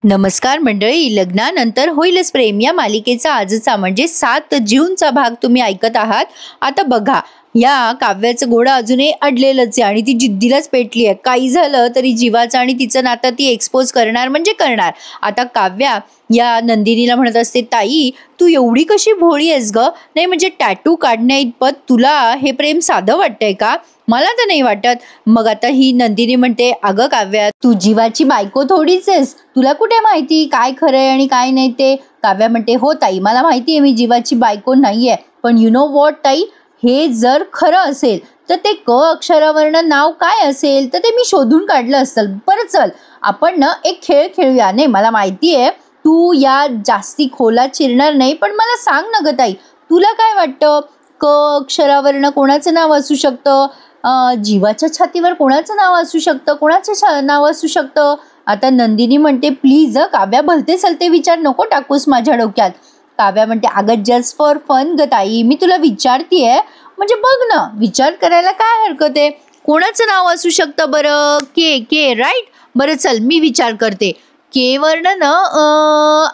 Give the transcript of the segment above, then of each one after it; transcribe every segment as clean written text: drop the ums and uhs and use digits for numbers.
नमस्कार मंडळी, लग्नानंतर होईलच प्रेम या मालिकेचा आजचा म्हणजे 7 जूनचा भाग तुम्ही ऐकत आहात. आता बघा, या काव्याचं घोडं अजूनही अडलेलंच आहे आणि ती जिद्दीलाच पेटली आहे. काही झालं तरी जीवाचं आणि तिचं नातं ती एक्सपोज करणार म्हणजे करणार. आता काव्या या नंदिनीला म्हणत असते, ताई तू एवढी कशी भोळी आहेस ग? नाही म्हणजे टॅटू काढण्या इतपत तुला हे प्रेम साधं वाटतंय का? मला तर नाही वाटत. मग आता ही नंदिनी म्हणते, अगं काव्या, तू जीवाची बायको थोडीच आहेस, तुला कुठे माहिती काय खरंय आणि काय नाही ते. काव्या म्हणते, हो ताई मला माहिती आहे मी जीवाची बायको नाहीये, पण यु नो व्हॉट ताई, हे जर खरं असेल तर ते क अक्षरावरनं नाव काय असेल तर ते मी शोधून काढलं असेल. बरं चल आपण ना एक खेळ खेळूया. नाही मला माहिती आहे तू या जास्ती खोलात शिरणार नाही, पण मला सांग ना ग ताई, तुला काय वाटतं क अक्षरावरनं कोणाचं नाव असू शकतं? जीवाच्या छातीवर कोणाचं नाव असू शकतं? कोणाचं नाव असू शकतं? आता नंदिनी म्हणते, प्लीज काव्या, भलते सलते विचार नको टाकूस माझ्या डोक्यात. काव्या म्हणते, अगं जस्ट फॉर फन ग ताई, मी तुला विचारतीये, म्हणजे बघ ना, विचार करायला काय हरकत आहे? कोणाचं नाव असू शकतं बरं? के के राईट. बरं चल मी विचार करते. के वर्ण ना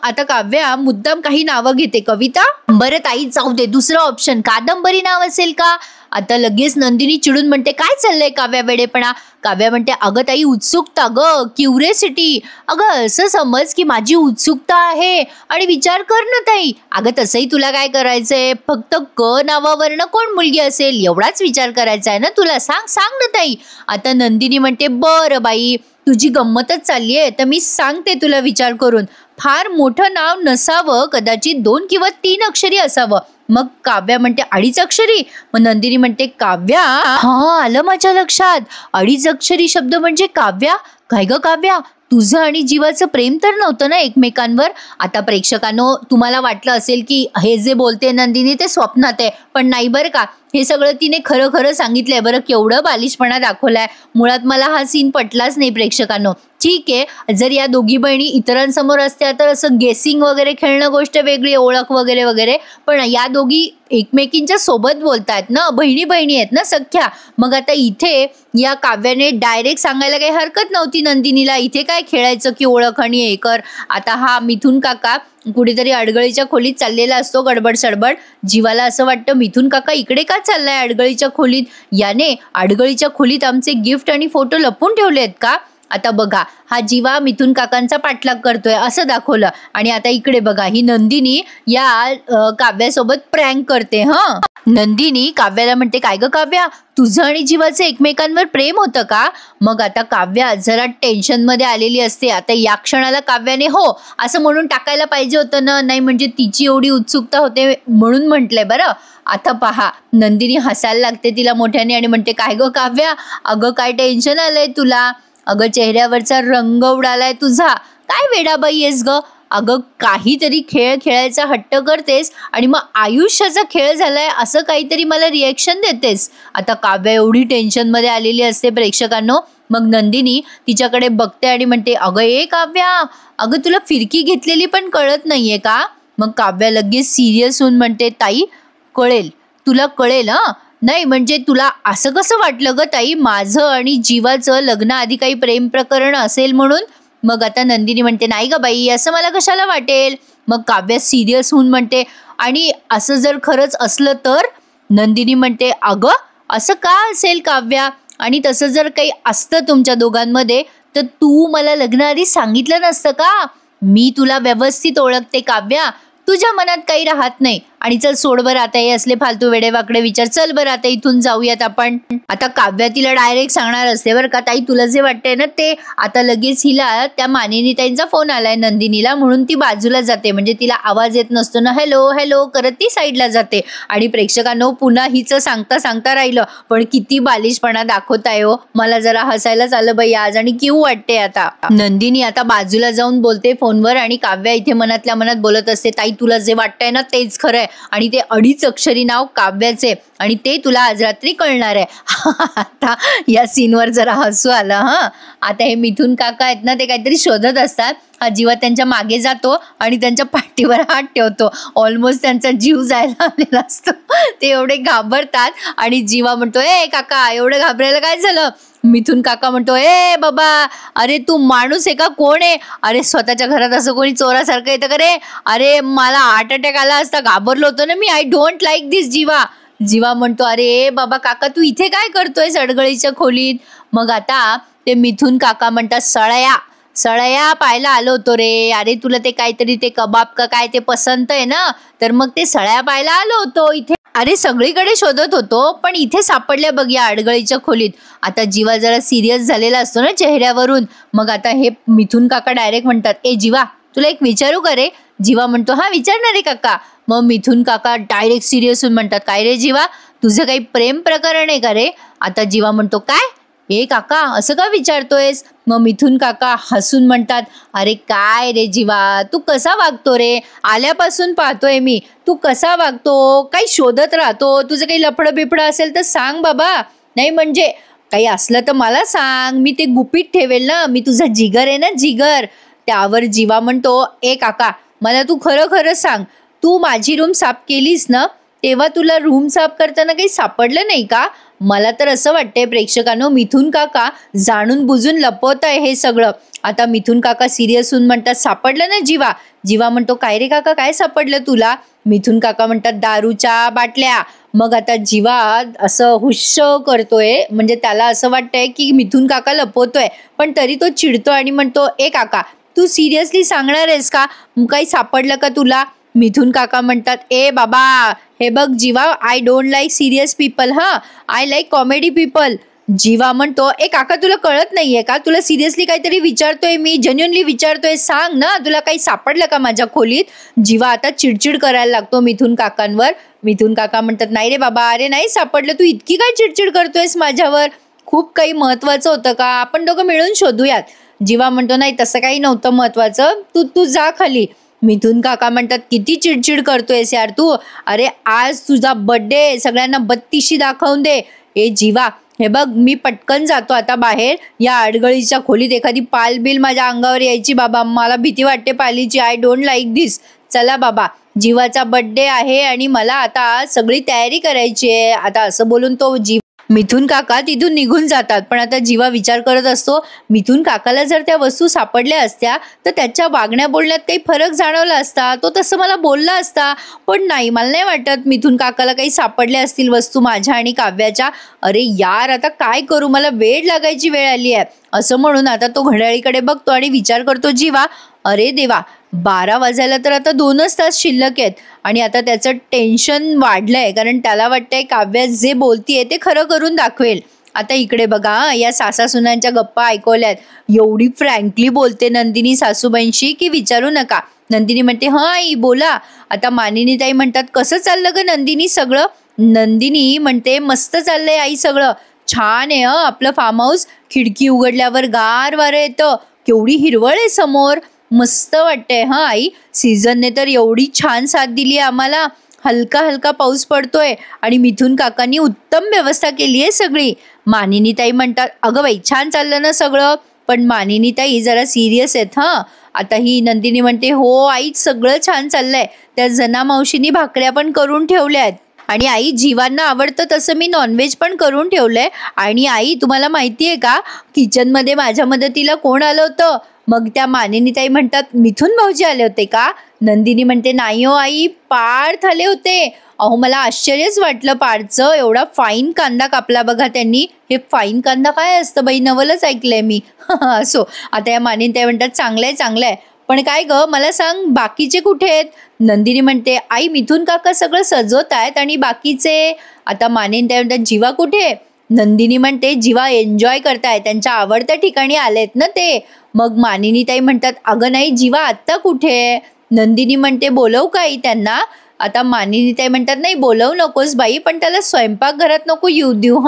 आता काव्या मुद्दाम काही नावं घेते. कविता, बरं ताई जाऊ दे, दुसरं ऑप्शन कादंबरी नाव असेल का? आता लगेच नंदिनी चिडून म्हणते, काय चाललंय काव्या वेडेपणा? काव्या म्हणते, अगं ताई उत्सुकता ग, क्युरियोसिटी. अगं असं समज की माझी उत्सुकता आहे आणि विचार कर ना ताई. अगं तसंही तुला काय करायचंय, फक्त क नावावरनं कोण मुलगी असेल एवढाच विचार करायचा आहे ना तुला. सांग सांग ना ताई. आता नंदिनी म्हणते, बरं बाई तुझी गंमतच चालली आहे तर मी सांगते तुला विचार करून. फार मोठं नाव नसावं, कदाचित 2 किंवा 3 अक्षरी असावं. मग काव्या म्हणते, 2.5 अक्षरी? मग नंदिनी म्हणते, काव्या हा आलं माझ्या लक्षात, 2.5 अक्षरी शब्द म्हणजे काव्या. काय ग काव्या, तुझं आणि जीवाचं प्रेम तर नव्हतं ना एकमेकांवर? आता प्रेक्षकांनो तुम्हाला वाटलं असेल की हे जे बोलते नंदिनी ते स्वप्नात आहे, पण नाही बरं का, हे सगळं तिने खरं खरं सांगितलंय. बरं केवढं बालिशपणा दाखवलाय. मुळात मला हा सीन पटलाच नाही प्रेक्षकांनो. ठीक आहे, जर या दोघी बहिणी इतरांसमोर असत्या तर असं गेसिंग वगैरे खेळणं गोष्ट वेगळी, ओळख वगैरे वगैरे, पण या दोघी एकमेकींच्या सोबत बोलतायत ना, बहिणी बहिणी आहेत ना सख्या. मग आता इथे या काव्याने डायरेक्ट सांगायला काही हरकत नव्हती नंदिनीला, इथे काय खेळायचं की ओळख आणि हे कर. आता हा मिथुन काका कुठेतरी अडगळीच्या खोलीत चाललेला असतो गडबड सडबड. जीवाला असं वाटतं, मिथुन काका इकडे का चाललाय अडगळीच्या खोलीत? याने अडगळीच्या खोलीत आमचे गिफ्ट आणि फोटो लपवून ठेवले आहेत का? आता बघा, हा जीवा मिथुन काकांचा पाठलाग करतोय असं दाखवलं. आणि आता इकडे बघा, ही नंदिनी या काव्यासोबत प्रँक करते. नंदिनी काव्याला म्हणते, काय ग काव्या, तुझं आणि जीवाचं एकमेकांवर प्रेम होतं का? मग आता काव्या जरा टेन्शन मध्ये आलेली असते. आता या क्षणाला काव्याने हो असं म्हणून टाकायला पाहिजे होतं ना, नाही म्हणजे तिची एवढी उत्सुकता होते म्हणून म्हटलंय. बरं आता पहा, नंदिनी हसायला लागते तिला मोठ्याने आणि म्हणते, काय ग काव्या, अगं काय टेन्शन आलंय तुला? अगं चेहऱ्यावरचा रंग उडालाय तुझा, काय वेडाबाई आहेस ग? अगं काहीतरी खेळ खेळायचा हट्ट करतेस आणि मग आयुष्याचा खेळ झालाय असं काहीतरी मला रिॲक्शन देतेस. आता काव्या एवढी टेन्शनमध्ये आलेली असते प्रेक्षकांनो. मग नंदिनी तिच्याकडे बघते आणि म्हणते, अगं ए काव्या, अगं तुला फिरकी घेतलेली पण कळत नाहीये का? मग काव्या लगेच सिरियस होऊन म्हणते, ताई कळेल, तुला कळेल. नाही म्हणजे तुला असं कसं वाटलं ग ताई, माझं आणि जीवाचं लग्नाआधी काही प्रेम प्रकरण असेल म्हणून? मग आता नंदिनी म्हणते, नाही ग बाई, असं मला कशाला वाटेल. मग काव्या सिरियस होऊन म्हणते, आणि असं जर खरंच असलं तर? नंदिनी म्हणते, अगं असं का असेल काव्या, आणि तसं जर काही असतं तुमच्या दोघांमध्ये तर तू मला लग्नाआधी सांगितलं नसतं का? मी तुला व्यवस्थित ओळखते काव्या, तुझ्या मनात काही राहत नाही. आणि चल सोड बरं आता हे असले फालतू वेडेवाकडे विचार, चल बरं आता इथून जाऊयात आपण. आता काव्या तिला डायरेक्ट सांगणार असते, बरं का ताई तुला जे वाटतंय ना ते. आता लगेच हिला त्या मानिनी ताईंचा फोन आलाय नंदिनीला, म्हणून ती बाजूला जाते, म्हणजे तिला आवाज येत नसतो ना, हॅलो हॅलो करत ती साईडला जाते. आणि प्रेक्षकांनो पुन्हा हिचं सांगता सांगता राहिलं, पण किती बालिशपणा दाखवताय हो. मला जरा हसायलाच आलं बाई आज, आणि क्यू वाटते. आता नंदिनी आता बाजूला जाऊन बोलते फोनवर आणि काव्या इथे मनातल्या मनात बोलत असते, ताई तुला जे वाटतंय ना तेच खरंय, आणि ते 2.5 अक्षरी नाव काव्याचे. आणि ते तुला आज रात्री कळणार आहे. आता या सीनवर जरा हसू आलं. आता हे मिथुन काका आहेत ना, ते काहीतरी शोधत असतात. हा जीवा त्यांच्या मागे जातो आणि त्यांच्या पाठीवर हात ठेवतो. ऑलमोस्ट त्यांचा जीव जायला आलेला असतो. ते एवढे घाबरतात आणि जीवा म्हणतो, ए काका एवढं घाबरायला काय झालं? मिथुन काका म्हणतो, ए बाबा अरे तू माणूस आहे का, कोण आहे? अरे स्वतःच्या घरात असं कोणी चोरासारखं येतं का रे? अरे मला हार्ट अटॅक आला असता, घाबरलो होतो ना मी. आय डोंट लाईक दिस जीवा. जीवा म्हणतो, अरे बाबा काका तू इथे काय करतोय सडगळीच्या खोलीत? मग आता ते मिथुन काका म्हणतात, सळया पाहायला आलो होतो रे. अरे तुला ते काहीतरी ते कबाब का काय ते पसंत आहे ना, तर मग ते सळया पाहायला आलो होतो इथे. अरे सगळीकडे शोधत होतो पण इथे सापडल्या बघ या अडगळीच्या खोलीत. आता जीवा जरा सिरियस झालेला असतो ना चेहऱ्यावरून. मग आता हे मिथुन काका डायरेक्ट म्हणतात, ए जीवा तुला एक विचारू का रे? जीवा म्हणतो, हा विचारणार रे काका. मग मिथुन काका डायरेक्ट सिरियस होऊन म्हणतात, काय रे जीवा तुझं काही प्रेम प्रकरण आहे का रे? आता जीवा म्हणतो, काय ए काका असं का विचारतोयस? मग मिथुन काका हसून म्हणतात, अरे काय रे जीवा तू कसा वागतो रे? आल्यापासून पाहतोय मी तू कसा वागतो, काही शोधत राहतो. तुझं काही लफडं बिफडं असेल तर सांग बाबा, नाही म्हणजे काही असलं तर मला सांग, मी ते गुपित ठेवेल ना. मी तुझा जिगर आहे ना, जिगर. त्यावर जीवा म्हणतो, ए काका मला तू खरं खरं सांग, तू माझी रूम साफ केलीस ना, तेव्हा तुला रूम साफ करताना काही सापडलं नाही का? मला तर असं वाटतंय प्रेक्षकांनो, मिथुन काका जाणून बुजून लपवत आहे हे सगळं. आता मिथुन काका सिरियस होऊन म्हणतात, सापडलं ना जीवा? जीवा म्हणतो, काय रे काका काय सापडलं तुला? मिथुन काका म्हणतात, दारूच्या बाटल्या. मग आता जीवा असं हुश्श करतोय, म्हणजे त्याला असं वाटतंय की मिथुन काका लपवतोय, पण तरी तो चिडतो आणि म्हणतो, ए काका तू सिरियसली सांगणार आहेस का, काही सापडलं का तुला? मिथुन काका म्हणतात, ए बाबा हे बघ Jiva, I don't like serious people, I like comedy people. Jiva म्हणतो, ए काका तुला कळत नाहीये का, तुला सिरियसली काहीतरी विचारतोय मी, जेन्युअनली विचारतोय, सांग ना तुला काही सापडलं का माझ्या खोलीत? जीवा आता चिडचिड करायला लागतो मिथुन काकांवर. मिथुन काका म्हणतात, नाही रे बाबा, अरे नाही सापडलं, तू इतकी काय चिडचिड करतोयस माझ्यावर? खूप काही महत्वाचं होतं का, आपण दोघं मिळून शोधूयात. जीवा म्हणतो, नाही तसं काही नव्हतं महत्वाचं, तू जा खाली. मिथुन काका म्हणतात, किती चिडचिड करतोयस यार तू, अरे आज तुझा बर्थडे, सगळ्यांना बत्तीशी दाखवून दे. ए जीवा हे बघ मी पटकन जातो आता बाहेर, या अडगळीच्या खोलीत एखादी पाल बिल माझ्या अंगावर यायची बाबा, मला भीती वाटते पालीची, आय डोंट लाईक दिस. चला बाबा जीवाचा बर्थडे आहे आणि मला आता सगळी तयारी करायची आहे. आता असं बोलून तो मिथुन काका तिथून निघून जातात. पण आता जीवा विचार करत असतो, मिथुन काकाला जर त्या वस्तू सापडल्या असत्या तर त्याच्या वागण्या बोलण्यात काही फरक जाणवला असता, तो तसं मला बोलला असता. पण नाही, मला नाही वाटत मिथुन काकाला काही सापडल्या असतील वस्तू माझ्या आणि काव्याच्या. अरे यार आता काय करू, मला वेळ लागायची वेळ आली आहे. असं म्हणून आता तो घड्याळीकडे बघतो आणि विचार करतो जीवा, अरे देवा 12 वाजायला तर आता 2च तास शिल्लक आहेत. आणि आता त्याचं टेन्शन वाढलंय, कारण त्याला वाटतंय काव्या जे बोलतीये ते खरं करून दाखवेल. आता इकडे बघा, या सासासुनांच्या गप्पा ऐकवल्यात. एवढी फ्रँकली बोलते नंदिनी सासूबाईंशी की विचारू नका. नंदिनी म्हणते, हा आई बोला. आता मानिनी ताई म्हणतात, कसं चाललं ग नंदिनी सगळं? नंदिनी म्हणते, मस्त चाललंय आई सगळं, छान आहे आपलं फार्म हाऊस, खिडकी उघडल्यावर गार वारं येतं, केवढी हिरवळ आहे समोर, मस्त वाटतंय आई. सीझनने तर एवढी छान साथ दिली आहे आम्हाला, हलका हलका पाऊस पडतोय आणि मिथुन काकांनी उत्तम व्यवस्था केली आहे सगळी. मानिनी ताई म्हणतात, अगं बाई छान चाललं ना सगळं? पण मानिनी ताई जरा सिरियस आहेत. आता ही नंदिनी म्हणते, हो आई सगळं छान चाललंय, त्या जना मावशीनी भाकऱ्या पण करून ठेवल्या आहेत आणि आई जीवांना आवडतं तसं मी नॉनव्हेज पण करून ठेवलंय. आणि आई तुम्हाला माहिती आहे का, किचनमध्ये माझ्या मदतीला कोण आलं होतं? मग त्या मानिनी ताई म्हणतात, मिथुन भाऊजी आले होते का? नंदिनी म्हणते, नाही हो आई, पार्थ आले होते. अहो मला आश्चर्यच वाटलं पार्थचं, एवढा फाईन कांदा कापला बघा त्यांनी. हे फाईन कांदा काय असतं बाई, नवलच ऐकलंय मी. असो, आता या मानिनी ताई म्हणतात, चांगलंय चांगलंय, पण काय ग मला सांग बाकीचे कुठे आहेत? नंदिनी म्हणते, आई मिथुन काका सगळं सजवत आहेत आणि बाकीचे. आता मानिनी ताई म्हणतात, जीवा कुठे? नंदिनी म्हणते, जीवा एन्जॉय करताय, त्यांच्या आवडत्या ठिकाणी आलेत ना ते. मग मानिनी ताई म्हणतात, अगं नाही जीवा आत्ता कुठे? नंदिनी म्हणते, बोलवू का आई त्यांना? आता मानिनी ताई म्हणतात, नाही बोलवू नकोस बाई, पण त्याला स्वयंपाकघरात नको येऊ देऊ.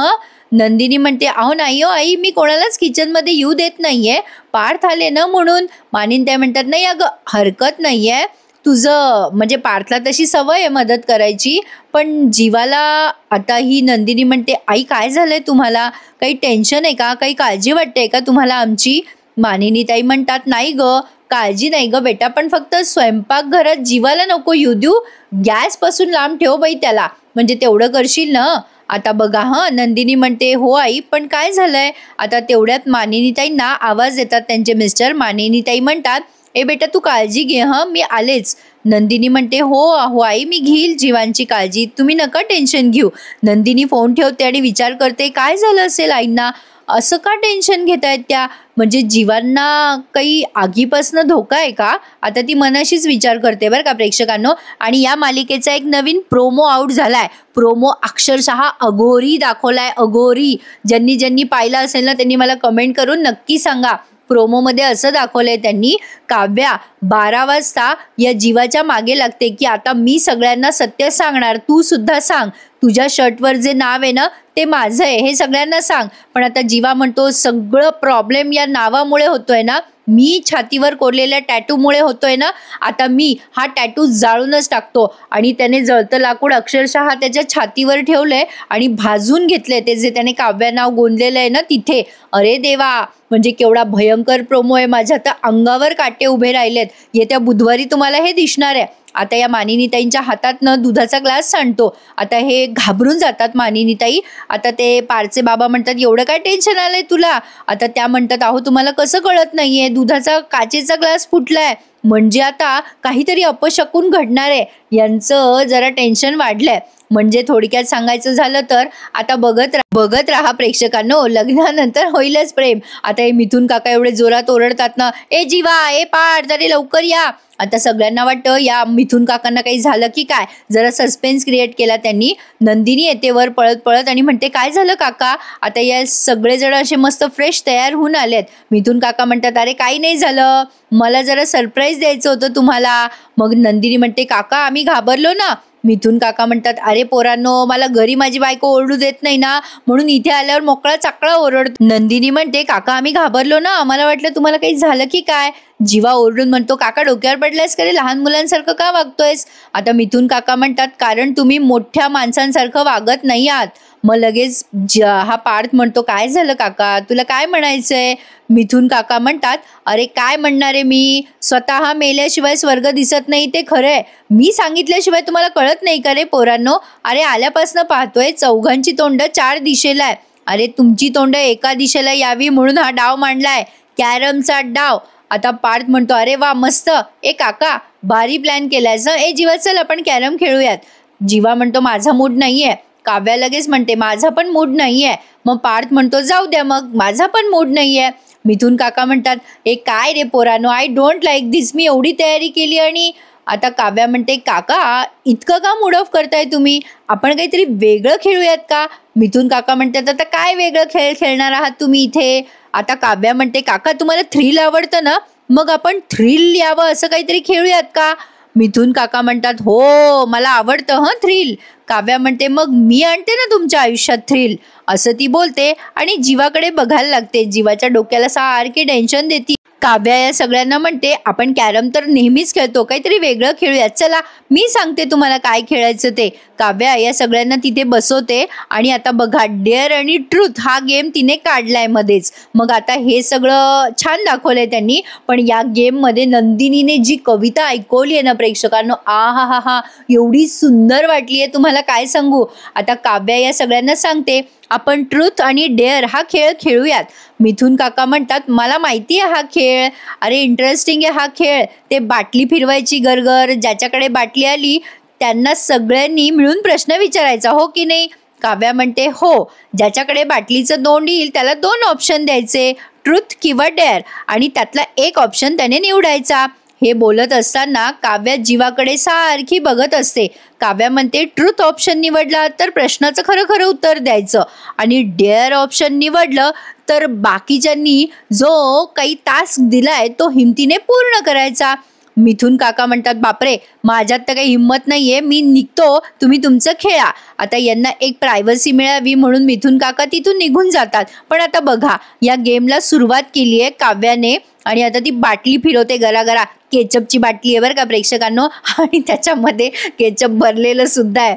नंदिनी म्हणते, अहो नाही हो आई, मी कोणालाच किचनमध्ये येऊ देत नाहीये, पार्थ आले ना म्हणून. मानिनी ताई म्हणतात, नाही अगं हरकत नाहीये, तुझं म्हणजे पार्थला तशी सवय आहे मदत करायची, पण जीवाला आता ही नंदिनी म्हणते, आई काय झालंय तुम्हाला? काही टेन्शन आहे का? काही काळजी वाटते का तुम्हाला आमची? मानिनीताई म्हणतात, नाही ग, काळजी नाही ग बेटा, पण फक्त स्वयंपाकघरात जीवाला नको येऊ देऊ, गॅसपासून लांब ठेव बाई त्याला, म्हणजे तेवढं करशील ना? आता बघा नंदिनी म्हणते, हो आई, पण काय झालंय? आता तेवढ्यात मानिनीताईंना आवाज देतात त्यांचे मिस्टर. मानिनीताई म्हणतात, ए बेटा तू काळजी घे, मी आलेच. नंदिनी म्हणते, हो हो आई, मी घेईल जीवांची काळजी, तुम्ही नका टेन्शन घेऊ. नंदिनी फोन ठेवते आणि विचार करते, काय झालं असेल आईंना? असं का टेन्शन घेतायत त्या? म्हणजे जीवांना काही आगीपासनं धोका आहे का? आता ती मनाशीच विचार करते बरं का प्रेक्षकांनो. आणि या मालिकेचा एक नवीन प्रोमो आउट झालाय. प्रोमो अक्षरशः अघोरी दाखवलाय, अघोरी. ज्यांनी ज्यांनी पाहिलं असेल ना त्यांनी मला कमेंट करून नक्की सांगा. प्रोमोमध्ये असं दाखवलंय त्यांनी, काव्या 12 वाजता या जीवाच्या मागे लागते की आता मी सगळ्यांना सत्य सांगणार, तू सुद्धा सांग, तुझ्या शर्टवर जे नाव आहे ना ते माझं आहे हे सगळ्यांना सांग. पण आता जीवा म्हणतो, सगळं प्रॉब्लेम या नावामुळे होतोय ना, मी छातीवर कोरलेल्या टॅटूमुळे होतोय ना, आता मी हा टॅटू जाळूनच टाकतो. आणि त्याने जळतं लाकूड अक्षरशः त्याच्या छातीवर ठेवलंय आणि भाजून घेतलंय ते जे त्याने काव्या नाव गोंदलेलं आहे ना तिथे. अरे देवा, म्हणजे केवढा भयंकर प्रोमो आहे. माझ्या आता अंगावर काटे उभे राहिलेत. येत्या बुधवारी तुम्हाला हे दिसणार आहे. आता या मानिनीताईंच्या हातातनं दुधाचा ग्लास सांडतो. आता हे घाबरून जातात मानिनीताई. आता ते पारचे बाबा म्हणतात, एवढं काय टेन्शन आलंय तुला? आता त्या म्हणतात, अहो तुम्हाला कसं कळत नाहीये, दुधाचा काचेचा ग्लास फुटलाय, म्हणजे आता काहीतरी अपशकुन घडणार आहे. यांचं जरा टेन्शन वाढलंय. म्हणजे थोडक्यात सांगायचं झालं तर आता बघत राहा प्रेक्षकांनो, लग्नानंतर होईलच प्रेम. आता हे मिथुन काका एवढे जोरात ओरडतात ना, ए जीवा, ए पार्थ, अरे लवकर या. आता सगळ्यांना वाटतं या मिथुन काकांना काही झालं की काय. जरा सस्पेन्स क्रिएट केला त्यांनी. नंदिनी येते वर पळत पळत आणि म्हणते, काय झालं काका? आता या सगळेजण असे मस्त फ्रेश तयार होऊन आलेत. मिथुन काका म्हणतात, अरे काही नाही झालं, मला जरा सरप्राईज द्यायचं होतं तुम्हाला. मग नंदिनी म्हणते, काका आम्ही घाबरलो ना. मिथुन काका म्हणतात, अरे पोरांनो, मला घरी माझी बायको ओरडू देत नाही ना, म्हणून इथे आल्यावर मोकळा चाकळा ओरडतो. नंदिनी म्हणते, काका आम्ही घाबरलो ना, आम्हाला वाटलं तुम्हाला काही झालं की काय. जीवा ओरडून म्हणतो, काका डोक्यावर पडलायस का रे, लहान मुलांसारखं का वागतोयस? आता मिथुन काका म्हणतात, कारण तुम्ही मोठ्या माणसांसारखं वागत नाही आहात. मग लगेच हा पार्थ म्हणतो, काय झालं काका, तुला काय म्हणायचंय? मिथुन काका म्हणतात, अरे काय म्हणणार आहे मी, स्वतः मेल्याशिवाय स्वर्ग दिसत नाही ते खरंय, मी सांगितल्याशिवाय तुम्हाला कळत नाही का रे पोरांनो? अरे आल्यापासनं पाहतोय चौघांची तोंड 4 दिशेला आहे. अरे तुमची तोंड एका दिशेला यावी म्हणून हा डाव मांडलाय, कॅरमचा डाव. आता पार्थ म्हणतो, अरे वा मस्त, ए काका भारी प्लॅन केलायस. ए जीवा चल आपण कॅरम खेळूयात. जीवा म्हणतो, माझा मूड नाहीये. काव्या लगेच म्हणते, माझा पण मूड नाहीये. मग पार्थ म्हणतो, जाऊ द्या मग, माझा पण मूड नाहीये. मिथुन काका म्हणतात, ए काय रे पोरानो, आय डोंट लाईक दिस, मी एवढी तयारी केली. आणि आता काव्या म्हणते, काका इतकं का मूड ऑफ करताय तुम्ही, आपण काहीतरी वेगळं खेळूयात का? मिथुन काका म्हणतात, आता काय वेगळं खेळ खेळणार आहात तुम्ही इथे? आता काव्या म्हणते, काका तुम्हाला थ्रिल आवडतं ना, मग आपण थ्रिल यावं असं काहीतरी खेळूयात का? मिथुन काका म्हणतात, हो मला आवडतं थ्रिल. काव्या म्हणते, मग मी आणते ना तुमच्या आयुष्यात थ्रिल, असं ती बोलते आणि जीवाकडे बघायला लागते. जीवाच्या डोक्याला सारखी टेन्शन देते. काव्या या सगळ्यांना म्हणते, आपण कॅरम तर नेहमीच खेळतो, काहीतरी वेगळं खेळूयात, चला मी सांगते तुम्हाला काय खेळायचं ते. काव्या या सगळ्यांना तिथे बसवते आणि आता बघा, डेअर आणि ट्रूथ हा गेम तिने काढलाय मध्येच. मग आता हे सगळं छान दाखवलंय त्यांनी. पण या गेममध्ये नंदिनीने जी कविता ऐकवली आहे ना प्रेक्षकांनो, हा हा हा, एवढी सुंदर वाटली आहे, तुम्हाला काय सांगू. आता काव्या या सगळ्यांना सांगते, आपण ट्रूथ आणि डेअर हा खेळ खेळूयात. मिथुन काका म्हणतात, मला माहिती आहे हा खेळ, अरे इंटरेस्टिंग आहे हा खेळ. ते बाटली फिरवायची गरगर, ज्याच्याकडे बाटली आली त्यांना सगळ्यांनी मिळून प्रश्न विचारायचा, हो की नाही? काव्या म्हणते, हो, ज्याच्याकडे बाटलीचं तोंड येईल त्याला 2 ऑप्शन द्यायचे, ट्रूथ किंवा डेअर, आणि त्यातला एक ऑप्शन त्याने निवडायचा. हे बोलत असताना काव्या जीवाकडे सारखी बघत असते. काव्या म्हणते, ट्रूथ ऑप्शन निवडला तर प्रश्नाचं खरं खरं उत्तर द्यायचं, आणि डेअर ऑप्शन निवडलं तर बाकीच्यांनी जो काही टास्क दिलाय तो हिमतीने पूर्ण करायचा. मिथुन काका म्हणतात, बापरे माझ्यात तर काही हिंमत नाहीये, मी निघतो, तुम्ही तुमचं खेळा. आता यांना एक प्रायव्हसी मिळावी म्हणून मिथुन काका तिथून निघून जातात. पण आता बघा, या गेमला सुरुवात केली आहे काव्याने आणि आता ती बाटली फिरवते गरागरा. केचपची बाटली आहे बरं का प्रेक्षकांनो, आणि त्याच्यामध्ये केचप भरलेलं सुद्धा आहे.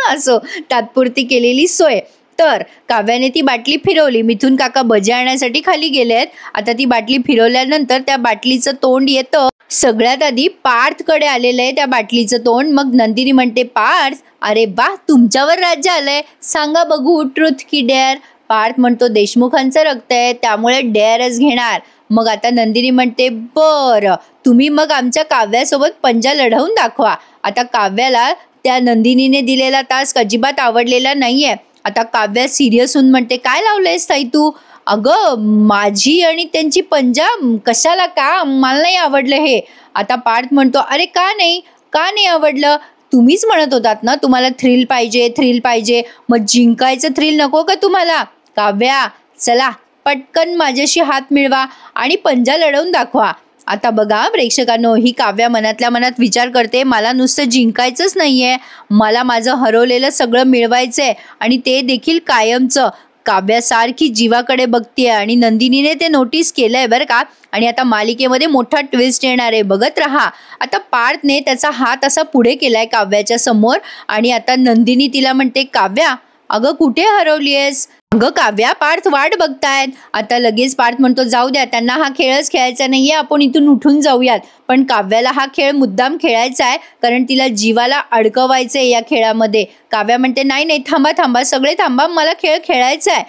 असो, तात्पुरती केलेली सोय. तर काव्याने ती बाटली फिरवली. मिथुन काका भजी आणण्यासाठी खाली गेलेत. आता ती बाटली फिरवल्यानंतर त्या बाटलीचं तोंड येतं. सगळ्यात आधी पार्थकडे आलेलं आहे त्या बाटलीचं तोंड. मग नंदिनी म्हणते, पार्थ अरे वा, तुमच्यावर राज्य आलंय, सांगा बघू ट्रुथ की डेअर. पार्थ म्हणतो, देशमुखांचं रक्त आहे त्यामुळे डेअरच घेणार. मग आता नंदिनी म्हणते, बरं तुम्ही मग आमच्या काव्यासोबत पंजा लढवून दाखवा. आता काव्याला त्या नंदिनीने दिलेला टास्क अजिबात आवडलेला नाहीये. आता काव्या सिरियस होऊन म्हणते, काय लावलंयस ताई तू? अगं माझी आणि त्यांची पंजा कशाला, का मला नाही आवडलं हे. आता पार्थ म्हणतो, अरे का नाही आवडलं? तुम्हीच म्हणत होतात ना तुम्हाला थ्रिल पाहिजे, मग जिंकायचं थ्रिल नको का तुम्हाला? काव्या चला पटकन माझ्याशी हात मिळवा आणि पंजा लढवून दाखवा. आता बघा प्रेक्षकांनो, ही काव्या मनातल्या मनात विचार करते, मला नुसतं जिंकायचंच नाहीये, मला माझं हरवलेलं सगळं मिळवायचंय आणि ते देखील कायमचं. काव्या सारखी जीवाकडे बघतीये आणि नंदिनीने ते नोटीस केलंय बरं का. आणि आता मालिकेमध्ये मोठा ट्विस्ट येणार आहे, बघत राहा. आता पार्थने त्याचा हात असा पुढे केलाय काव्याच्या समोर आणि आता नंदिनी तिला म्हणते, काव्या अगं कुठे हरवलीयस? अगं काव्या, पार्थ वाट बघतायत. आता लगेच पार्थ म्हणतो, जाऊ द्या, त्यांना हा खेळच खेळायचा नाहीये, आपण इथून उठून जाऊयात. पण काव्याला हा खेळ मुद्दाम खेळायचा आहे कारण तिला जीवाला अडकवायचंय या खेळामध्ये. काव्या म्हणते, नाही थांबा सगळे थांबा, मला खेळ खेळायचा आहे,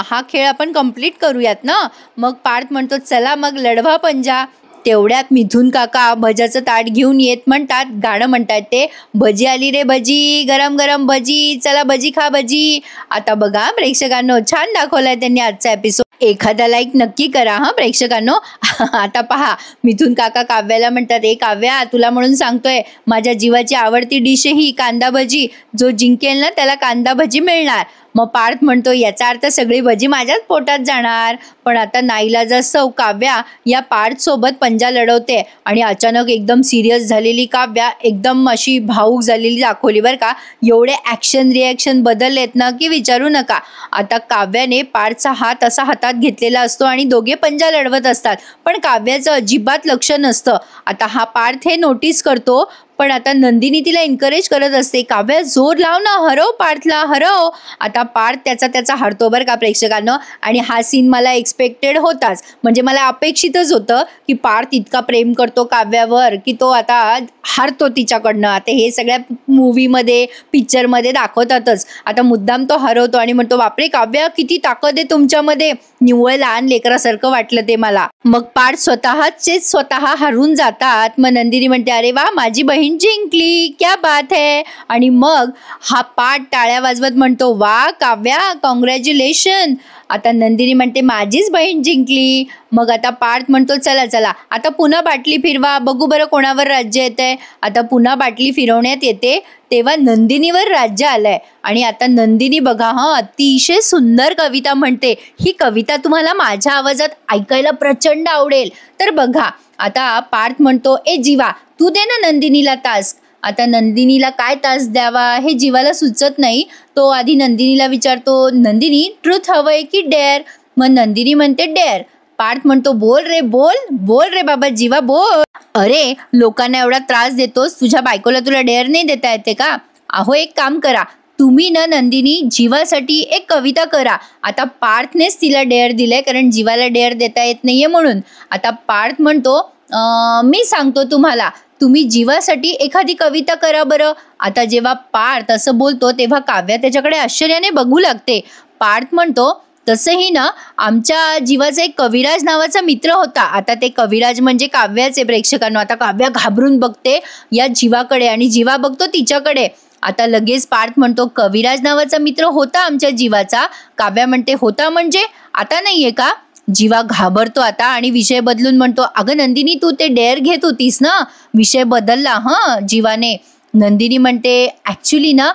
हा खेळ आपण कंप्लीट करूयात ना. मग पार्थ म्हणतो, चला मग लढवा पंजा. तेवढ्यात मिथुन काका भज्याचं ताट घेऊन येत म्हणतात, गाणं म्हणतात ते, भजी आली रे भजी, गरम गरम भजी, चला भजी खा भजी. आता बघा प्रेक्षकांनो, छान दाखवलाय त्यांनी आजचा एपिसोड. एखादा लाईक नक्की करा हा प्रेक्षकांनो. आता पहा, मिथुन काका काव्याला म्हणतात, ए काव्या, तुला म्हणून सांगतोय, माझ्या जीवाची आवडती डिश ही कांदा भजी, जो जिंकेल ना त्याला कांदा भजी मिळणार. मग पार्थ म्हणतो, याचा अर्थ सगळी भजी माझ्याच पोटात जाणार. पण आता नाईलाजास्तव काव्या या पार्थ सोबत पंजा लढवते आणि अचानक एकदम सिरियस झालेली काव्या एकदम अशी भावूक झालेली दाखवली बरं का. एवढे ॲक्शन रिॲक्शन बदललेत ना की विचारू नका. आता काव्याने पार्थचा हात असा हातात घेतलेला असतो आणि दोघे पंजा लढवत असतात, पण काव्याचं अजिबात लक्ष नसतं. आता हा पार्थ हे नोटीस करतो, पण आता नंदिनी तिला एनकरेज करत असते, काव्या जोर लाव ना, हरव पार्थला, हरव. आता पार्थ त्याचा हरतो बरं का प्रेक्षकांनो. आणि हा सीन मला एक्सपेक्टेड होताच, म्हणजे मला अपेक्षितच होतं की पार्थ इतका प्रेम करतो काव्यावर की तो आता हरतो तिच्याकडनं. आता हे सगळ्या मूवीमध्ये पिक्चरमध्ये दाखवतातच. आता मुद्दाम तो हरवतो आणि म्हणतो, बापरे काव्या, किती ताकद आहे तुमच्यामध्ये. निव्वळ लहान लेकरासारखं वाटलं ते मला. मग पार्थ स्वतः हरून जातात. मग नंदिनी म्हणते, अरे वा, माझी बहीण जिंकली, क्या बात है. आणि मग हा पार्थ टाळ्या वाजवत म्हणतो, वा काव्या, कॉंग्रॅच्युलेशन. आता नंदिनी म्हणते, माझीच बहीण जिंकली. मग आता पार्थ म्हणतो, चला आता पुन्हा बाटली फिरवा, बघू बरं कोणावर राज्य येतंय. आता पुन्हा बाटली फिरवण्यात येते, तेव्हा नंदिनीवर राज्य आलंय. आणि आता नंदिनी बघा अतिशय सुंदर कविता म्हणते. ही कविता तुम्हाला माझ्या आवाजात ऐकायला प्रचंड आवडेल. तर बघा, आता पार्थ म्हणतो, ए जीवा, तू दे ना नंदिनीला टास्क. आता नंदिनीला काय टास्क द्यावा हे जीवाला सुचत नाही. तो आधी नंदिनीला विचारतो, नंदिनी ट्रुथ हवंय की डेअर? मग नंदिनी म्हणते डेअर. पार्थ म्हणतो, बोल रे बाबा जीवा, बोल. अरे लोकांना एवढा त्रास देतोस, तुझ्या बायकोला तुला डेअर नाही देता येते का? अहो एक काम करा, तुम्ही ना नंदिनी जीवासाठी एक कविता करा. आता पार्थनेच तिला डेअर दिलंय कारण जीवाला डेअर देता येत नाहीये म्हणून. आता पार्थ म्हणतो, मी सांगतो तुम्हाला, तुम्ही जीवासाठी एखादी कविता करा बरं. आता जेव्हा पार्थ असं बोलतो तेव्हा काव्या त्याच्याकडे आश्चर्याने बघू लागते. पार्थ म्हणतो, तसंही ना आमच्या जीवाचा एक कविराज नावाचा मित्र होता. आता ते कविराज म्हणजे काव्याचे प्रेक्षकांनो. आता काव्या घाबरून बघते या जीवाकडे आणि जीवा बघतो तिच्याकडे. आता लगेच पार्थ म्हणतो, कविराज नावाचा मित्र होता आमच्या जीवाचा. काव्या म्हणते, होता म्हणजे आता नाहीये का? जीवा घाबरतो आता आणि विषय बदलून म्हणतो, अगं नंदिनी, तू ते डेअर घेत होतीस ना. विषय बदलला जीवाने. नंदिनी म्हणते, ॲक्च्युली ना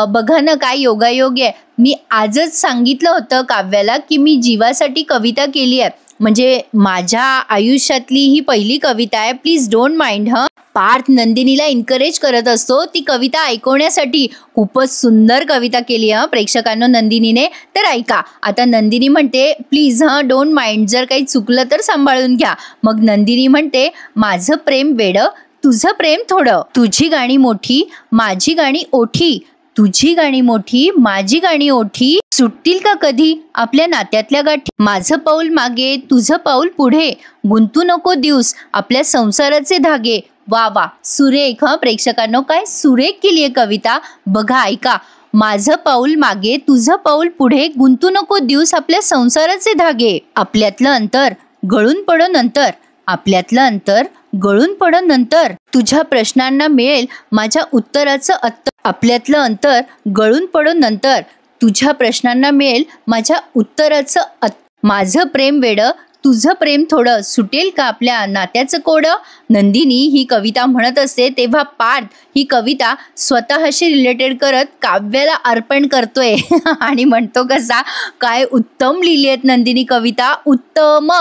बघा ना काय योगायोग आहे, मी आजच सांगितलं होतं काव्याला की मी जीवासाठी कविता केली आहे म्हणजे माझ्या आयुष्यातली ही पहिली कविता आहे, प्लीज डोंट माइंड. पार्थ नंदिनीला एनकरेज करत असतो ती कविता ऐकवण्यासाठी. खूपच सुंदर कविता केली प्रेक्षकांनो नंदिनीने. तर ऐका, आता नंदिनी म्हणते प्लीज डोंट माइंड, जर काही चुकलं तर सांभाळून घ्या. मग नंदिनी म्हणते, माझं प्रेम वेडं, तुझं प्रेम थोडं, तुझी गाणी मोठी माझी गाणी ओठी, तुझी गाणी मोठी माझी गाणी ओठी, सुटतील का कधी आपल्या नात्यातल्या गाठी, माझं पाऊल मागे तुझं पाऊल पुढे, गुंतू नको दिवस आपल्या संसाराचे धागे. वा वा, सुरेख. प्रेक्षकांनो, काय सुरेख केली आहे कविता. बघा, ऐका, माझं पाऊल मागे तुझं पाऊल पुढे, गुंतू नको दिवस आपल्या संसाराचे धागे, आपल्यातलं अंतर गळून पडो नंतर, आपल्यातलं अंतर गळून पडो नंतर, तुझ्या प्रश्नांना मिळेल माझ्या उत्तराचं उत्तर, आपल्यातलं अंतर गळून पडो नंतर, तुझ्या प्रश्नांना मिळेल माझ्या उत्तराचं माझं प्रेम वेडं, तुझं प्रेम थोडं, सुटेल का आपल्या नात्याचं कोडं. नंदिनी ही कविता म्हणत असते तेव्हा पार्थ ही कविता स्वतःशी रिलेटेड करत काव्याला अर्पण करतोय आणि म्हणतो कसा, काय उत्तम लिहिली आहेत नंदिनी कविता, उत्तम.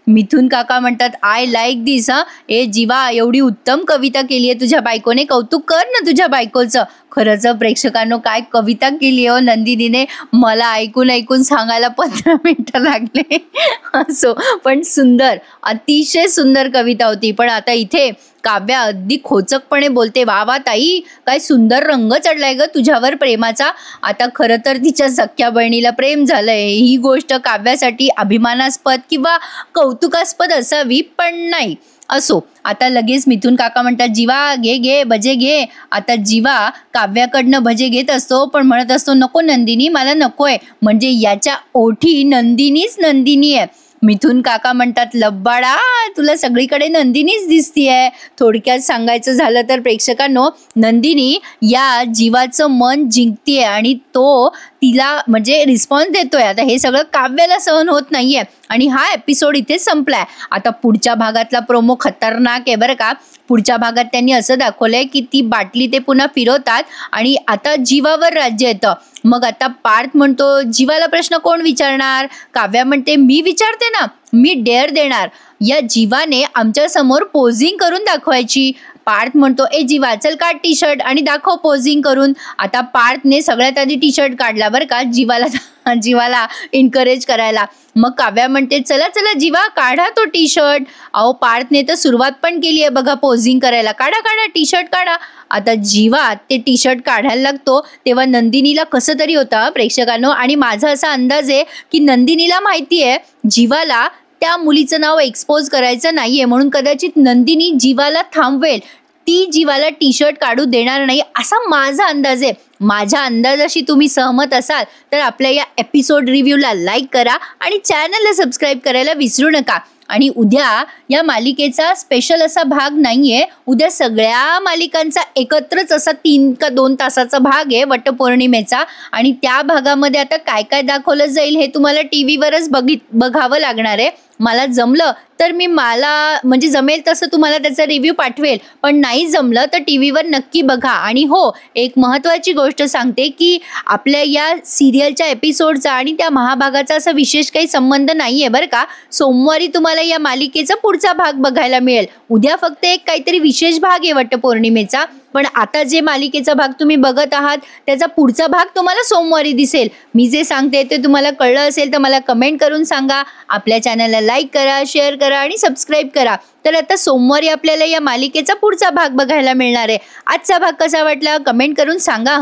मिथुन काका म्हणतात, आय लाईक दिस. ए जीवा, एवढी उत्तम कविता केली आहे तुझ्या बायकोने, कौतुक कर ना तुझ्या बायकोचं. खरंच प्रेक्षकांनो, काय कविता केली आहे नंदिनीने. मला ऐकून ऐकून सांगायला 15 मिनिटं लागले. असो, पण सुंदर, अतिशय सुंदर कविता होती. पण आता इथे काव्या अगदी खोचकपणे बोलते, वा वा ताई, काय सुंदर रंग चढलाय ग तुझ्यावर प्रेमाचा. आता खरं तर तिच्या सख्या बहिणीला प्रेम झालंय, ही गोष्ट काव्यासाठी अभिमानास्पद किंवा कौतुकास्पद असावी, पण नाही. असो, आता लगेच मिथुन काका म्हणतात, जीवा घे घे भजे घे. आता जीवा काव्याकडनं भजे घेत असतो, पण म्हणत असतो, नको नंदिनी, मला नकोय. म्हणजे याच्या ओठी नंदिनीच नंदिनी आहे. मिथुन काका म्हणतात, लब्बाडा, तुला सगळीकडे नंदिनीच दिसतीये. थोडक्यात सांगायचं झालं तर प्रेक्षकांनो, नंदिनी या जीवाचं मन जिंकतीये आणि तो तिला म्हणजे रिस्पॉन्स देतोय. आता हे सगळं काव्याला सहन होत नाहीये आणि हा एपिसोड इथे संपलाय. आता पुढच्या भागातला प्रोमो खतरनाक आहे बरं का. पुढच्या भागात त्यांनी असं दाखवलंय की ती बाटली ते पुन्हा फिरवतात आणि आता जीवावर राज्य येतं. मग आता पार्थ म्हणतो, जीवाला प्रश्न कोण विचारणार. काव्या म्हणते, मी विचारते ना, मी डेअर देणार. या जीवाने आमच्या समोर पोझिंग करून दाखवायची. पार्थ म्हणतो, ए जीवा, चल काढ टी शर्ट आणि दाखव पोझिंग करून. आता पार्थने सगळ्यात आधी टी शर्ट काढला बरं का, जीवाला इन्करेज करायला. मग काव्या म्हणते, चला चला जीवा, काढा तो टी शर्ट. अहो, पार्थने तर सुरुवात पण केली आहे बघा पोझिंग करायला, काढा काढा टी शर्ट काढा. आता जीवा ते टी शर्ट काढायला लागतो तेव्हा नंदिनीला कसं तरी होतं प्रेक्षकांनो. आणि माझा असा अंदाज आहे की नंदिनीला माहिती आहे जीवाला त्या मुलीचं नाव एक्सपोज करायचं नाहीये, म्हणून कदाचित नंदिनी जीवाला थांबवेल, ती जीवाला टी शर्ट काढू देणार नाही, असा माझा अंदाज आहे. माझ्या अंदाजाशी तुम्ही सहमत असाल तर आपल्या या एपिसोड रिव्ह्यूला लाईक करा आणि चॅनलला सबस्क्राईब करायला विसरू नका. आणि उद्या या मालिकेचा स्पेशल असा भाग नाहीये, उद्या सगळ्या मालिकांचा एकत्रच असा 3 का 2 तासाचा भाग आहे वटपौर्णिमेचा. आणि त्या भागामध्ये आता काय काय दाखवलं जाईल हे तुम्हाला टीव्हीवरच बघावं लागणार आहे. मला जमलं तर मी म्हणजे जमेल तसं तुम्हाला त्याचा रिव्ह्यू पाठवेल, पण नाही जमलं तर टीव्हीवर नक्की बघा. आणि हो, एक महत्त्वाची गोष्ट सांगते की आपल्या या सिरियलच्या एपिसोडचा आणि त्या महाभागाचा असा विशेष काही संबंध नाहीये बरं का. सोमवारी तुम्हाला या मालिकेचा पुढचा भाग बघायला मिळेल. उद्या फक्त एक काहीतरी विशेष भाग आहे वटपौर्णिमेचा, पण आता जे मालिकेचा भाग तुम्ही बघत आहात त्याचा पुढचा भाग तुम्हाला सोमवारी दिसेल. मी जे सांगते ते तुम्हाला कळलं असेल तर मला कमेंट करून सांगा. आपल्या चॅनलला लाईक करा, शेअर करा आणि सबस्क्राईब करा. तर आता सोमवारी आपल्याला या मालिकेचा पुढचा भाग बघायला मिळणार आहे. आजचा भाग कसा वाटला कमेंट करून सांगा.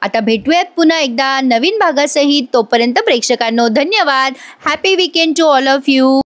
आता भेटूयात पुन्हा एकदा नवीन भागासहित. तोपर्यंत प्रेक्षकांनो धन्यवाद. Happy weekend to all of you.